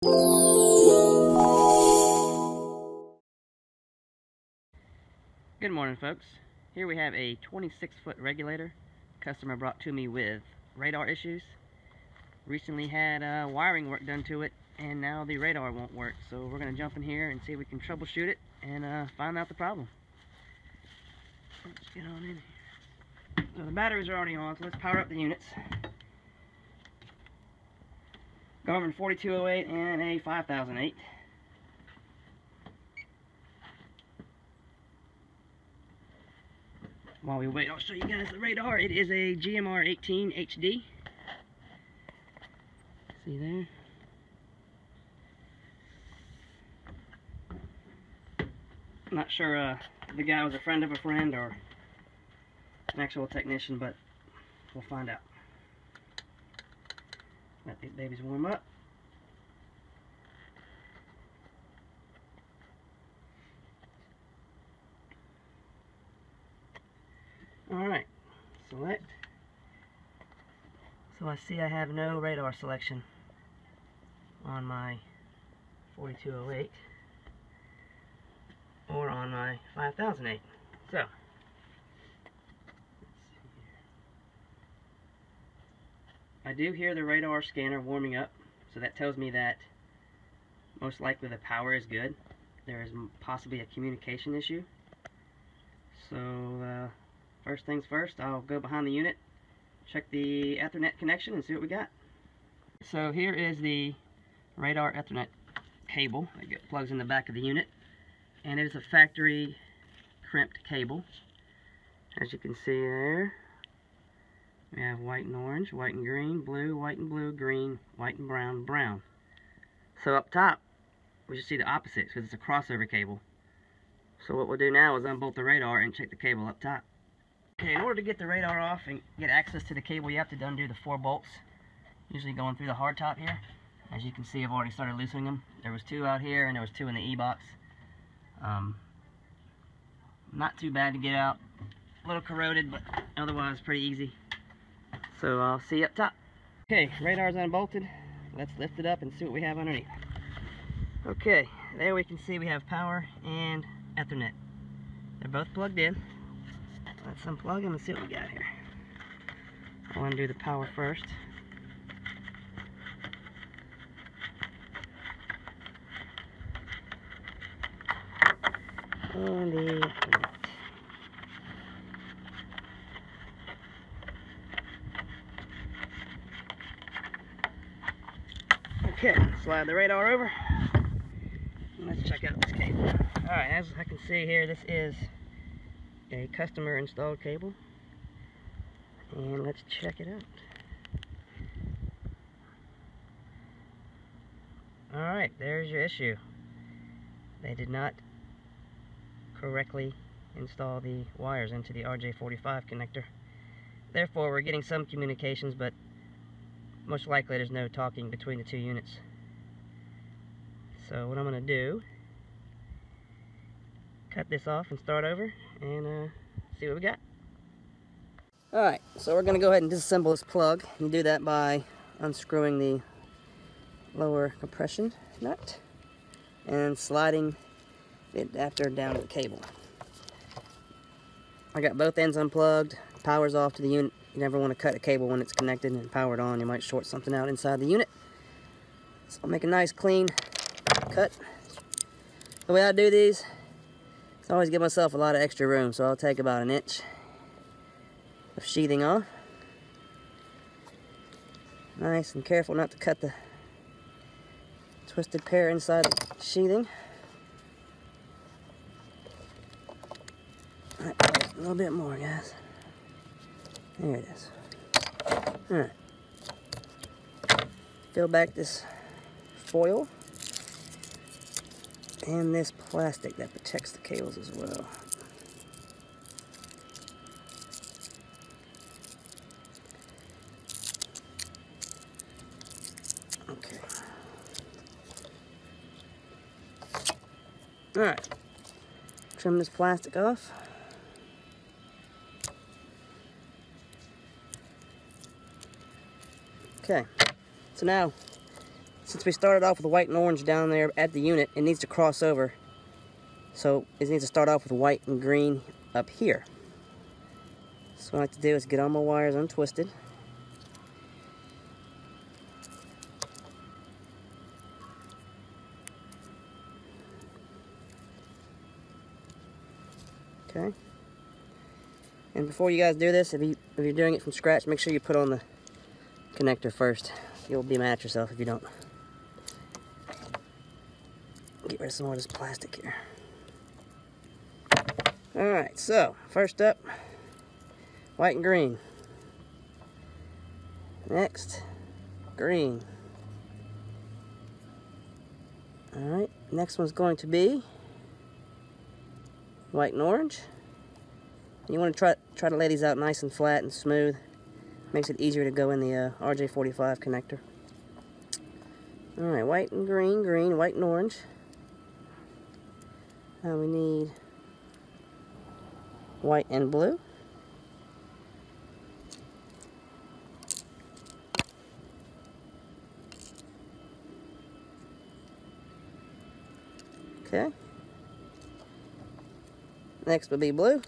Good morning, folks. Here we have a 26-foot regulator customer brought to me with radar issues. Recently had wiring work done to it, and now the radar won't work. So we're going to jump in here and see if we can troubleshoot it and find out the problem. Let's get on in here. So the batteries are already on, so let's power up the units. Garmin 4208 and a 5008. While we wait, I'll show you guys the radar. It is a GMR-18hd. See there? I'm not sure if the guy was a friend of a friend or an actual technician, but we'll find out. Let these babies warm up. Alright, select. So I see I have no radar selection on my 4208 or on my 5008. So, let's see here. I do hear the radar scanner warming up, so that tells me that most likely the power is good. There is possibly a communication issue. So, first things first, I'll go behind the unit, check the Ethernet connection, and see what we got. So here is the radar Ethernet cable that plugs in the back of the unit, and it is a factory crimped cable. As you can see there, we have white and orange, white and green, blue, white and blue, green, white and brown, brown. So up top, we should see the opposite, because it's a crossover cable. So what we'll do now is unbolt the radar and check the cable up top. Okay, in order to get the radar off and get access to the cable, you have to undo the 4 bolts, usually going through the hard top here. As you can see, I've already started loosening them. There was 2 out here, and there was 2 in the E-box. Not too bad to get out. A little corroded, but otherwise pretty easy. So I'll see you up top. Okay, radar's unbolted. Let's lift it up and see what we have underneath. Okay, there we can see we have power and Ethernet. They're both plugged in. Let's unplug them and see what we got here. I'll undo the power first. And the Ethernet. Okay, slide the radar over. And let's check out this cable. Alright, as I can see here, this is a customer installed cable, and let's check it out. Alright, there's your issue. They did not correctly install the wires into the RJ45 connector. Therefore, we're getting some communications, but most likely there's no talking between the 2 units. So what I'm going to do, cut this off and start over and see what we got. Alright, so we're going to go ahead and disassemble this plug, and do that by unscrewing the lower compression nut and sliding the adapter down to the cable. I got both ends unplugged, power's off to the unit. You never want to cut a cable when it's connected and powered on. You might short something out inside the unit. So I'll make a nice clean cut. The way I do these, I always give myself a lot of extra room, so I'll take about 1 inch of sheathing off. Nice and careful not to cut the twisted pair inside the sheathing. Alright, a little bit more, guys. There it is. Alright. Fill back this foil and this plastic that protects the cables as well. Okay. Alright. Trim this plastic off. Okay. So now since we started off with white and orange down there at the unit, it needs to cross over. So it needs to start off with white and green up here. So what I like to do is get all my wires untwisted. Okay. And before you guys do this, if you're doing it from scratch, make sure you put on the connector first. You'll be mad at yourself if you don't. Get rid of some more of this plastic here. Alright, so first up, white and green. Next, green. Alright, next one's going to be white and orange. You want to try to lay these out nice and flat and smooth. Makes it easier to go in the RJ45 connector. Alright, white and green, green, white and orange. Now we need white and blue. Okay. Next will be blue.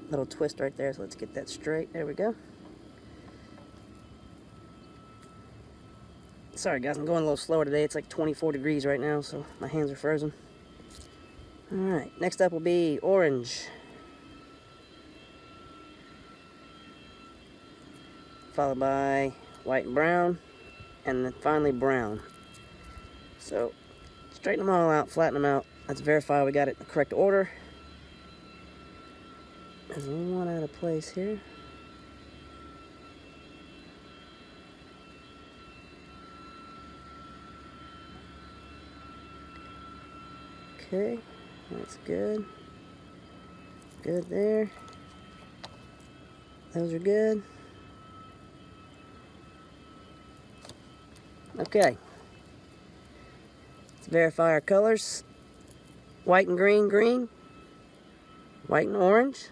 Little twist right there, so let's get that straight. There we go. Sorry guys, I'm going a little slower today. It's like 24 degrees right now, so my hands are frozen. Alright, next up will be orange. Followed by white and brown, and then finally brown. So, straighten them all out, flatten them out. Let's verify we got it in the correct order. There's one out of place here. Okay, that's good. Good there. Those are good. Okay. Let's verify our colors. White and green, green. White and orange.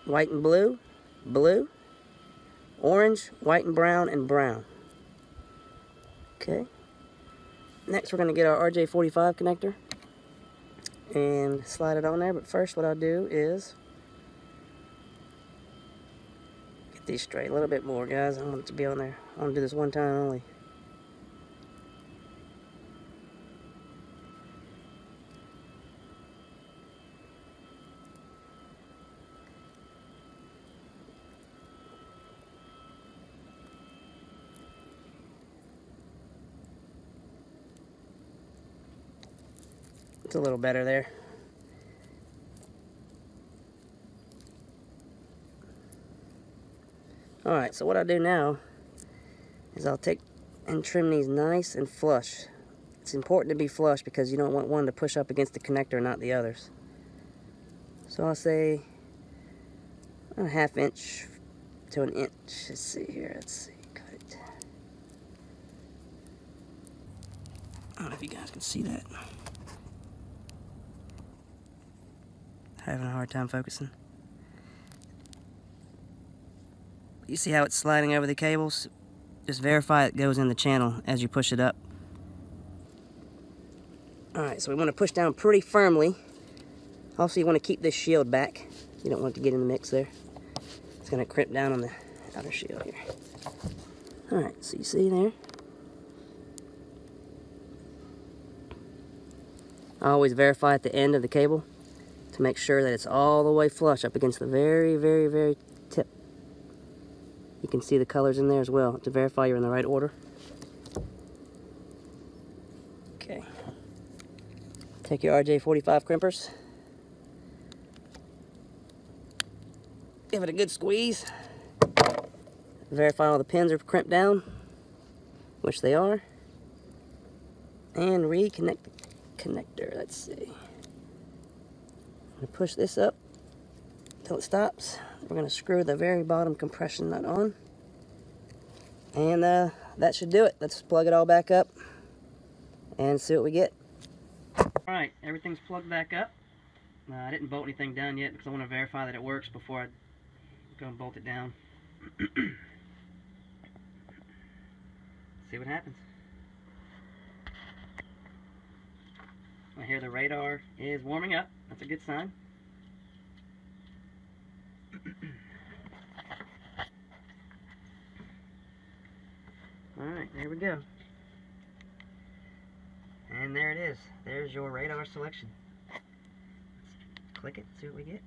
White and blue, blue. Orange, white and brown, Okay. Next we're going to get our RJ45 connector and slide it on there, but first what I'll do is get these straight a little bit more, guys. I want it to be on there. I want to do this one time only. It's a little better there. Alright, so what I'll do now is I'll take and trim these nice and flush. It's important to be flush because you don't want one to push up against the connector, not the others. So I'll say a ½ inch to an inch. Let's see here, let's see. Cut it. I don't know if you guys can see that. Having a hard time focusing. You see how it's sliding over the cables? Just verify it goes in the channel as you push it up. Alright, so we want to push down pretty firmly. Also, you want to keep this shield back. You don't want it to get in the mix there. It's going to crimp down on the outer shield here. Alright, so you see there? I always verify at the end of the cable to make sure that it's all the way flush up against the very, very, very tip. You can see the colors in there as well to verify you're in the right order. Okay. Take your RJ45 crimpers. Give it a good squeeze. Verify all the pins are crimped down, which they are. And reconnect the connector. Let's see. I'm going to push this up until it stops. We're going to screw the very bottom compression nut on. And that should do it. Let's plug it all back up and see what we get. Alright, everything's plugged back up. I didn't bolt anything down yet because I want to verify that it works before I Go and bolt it down. See what happens. I hear the radar is warming up. That's a good sign. Alright, there we go. And there it is. There's your radar selection. Let's click it, see what we get.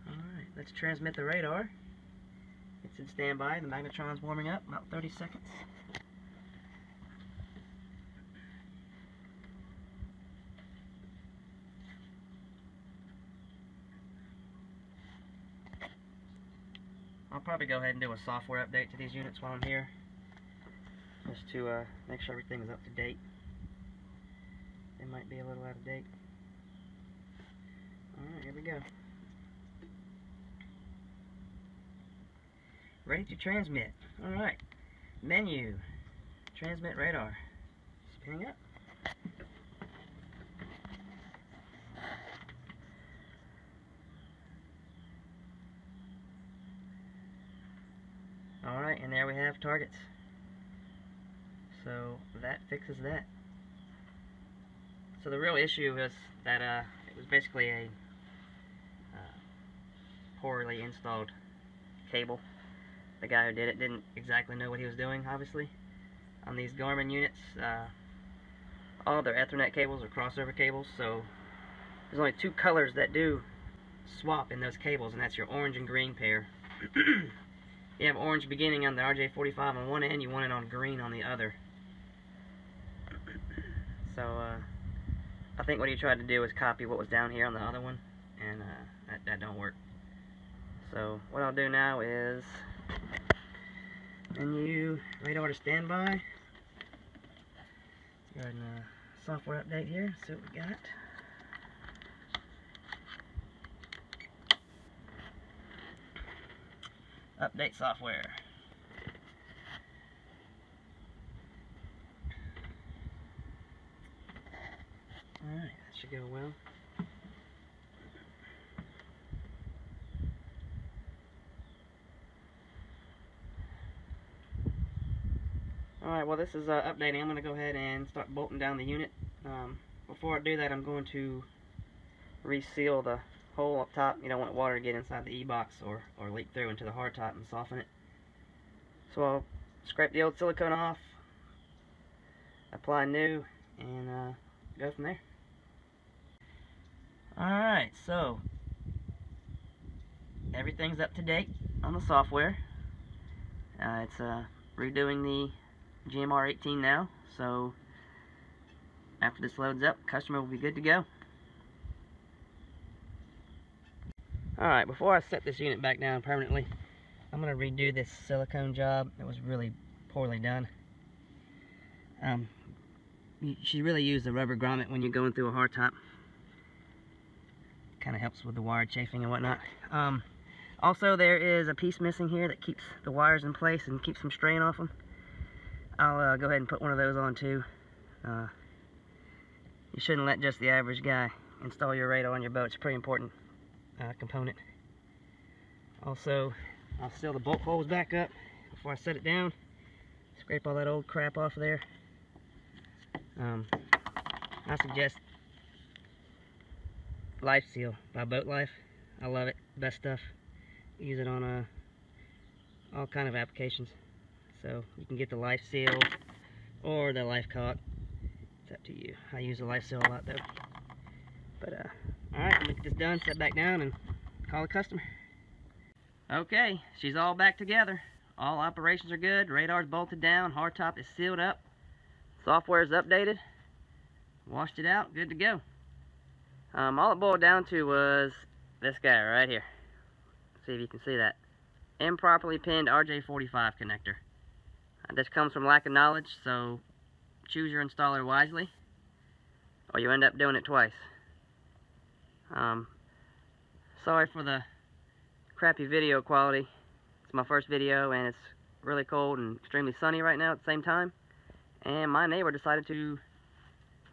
Alright, let's transmit the radar. It's in standby. The magnetron's warming up, about 30 seconds. I'll probably go ahead and do a software update to these units while I'm here, just to make sure everything is up to date. They might be a little out of date. Alright, here we go. Ready to transmit. Alright. Menu. Transmit radar. Spinning up. Alright, and there we have targets. So that fixes that. So the real issue is that it was basically a poorly installed cable. The guy who did it didn't exactly know what he was doing, obviously. On these Garmin units, all their Ethernet cables are crossover cables, so there's only two colors that do swap in those cables, and that's your orange and green pair. You have orange beginning on the RJ45 on one end, you want it on green on the other. So, I think what he tried to do was copy what was down here on the other one, and that don't work. So, what I'll do now is menu, radar to standby. Go ahead and software update here, see what we got. Update software. Alright, that should go well. Alright, well this is updating. I'm going to go ahead and start bolting down the unit. Before I do that, I'm going to reseal the hole up top. You don't want water to get inside the E-box or leak through into the hardtop and soften it. So I'll scrape the old silicone off, apply new, and go from there. Alright, so everything's up to date on the software. It's redoing the GMR-18 now, so after this loads up, customer will be good to go. Alright, before I set this unit back down permanently, I'm going to redo this silicone job. It was really poorly done. You should really use the rubber grommet when you're going through a hardtop. Kind of helps with the wire chafing and whatnot. Also, there is a piece missing here that keeps the wires in place and keeps some strain off them. I'll go ahead and put one of those on too. You shouldn't let just the average guy install your radar on your boat. It's a pretty important component. Also, I'll seal the bolt holes back up before I set it down. Scrape all that old crap off there. I suggest Life Seal by Boat Life. I love it. Best stuff. Use it on all kind of applications. So you can get the Life Seal or the Life Caulk. It's up to you. I use the Life Seal a lot though. But alright, I'm gonna get this done, set back down, and call the customer. Okay, she's all back together. All operations are good. Radar's bolted down. Hardtop is sealed up. Software is updated. Washed it out. Good to go. All it boiled down to was this guy right here. See if you can see that. Improperly pinned RJ45 connector. This comes from lack of knowledge, so choose your installer wisely, or you end up doing it twice. Sorry for the crappy video quality. It's my first video, and it's really cold and extremely sunny right now at the same time. And my neighbor decided to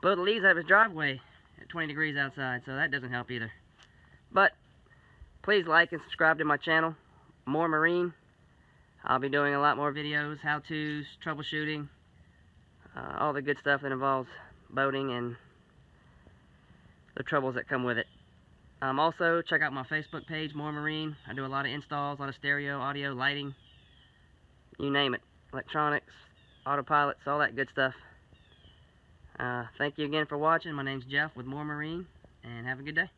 blow the leaves out of his driveway at 20 degrees outside, so that doesn't help either. But please please like and subscribe to my channel, More Marine. I'll be doing a lot more videos, how-tos, troubleshooting, all the good stuff that involves boating and the troubles that come with it. Also, check out my Facebook page, More Marine. I do a lot of installs, a lot of stereo, audio, lighting, you name it. Electronics, autopilots, all that good stuff. Thank you again for watching. My name's Jeff with More Marine, and have a good day.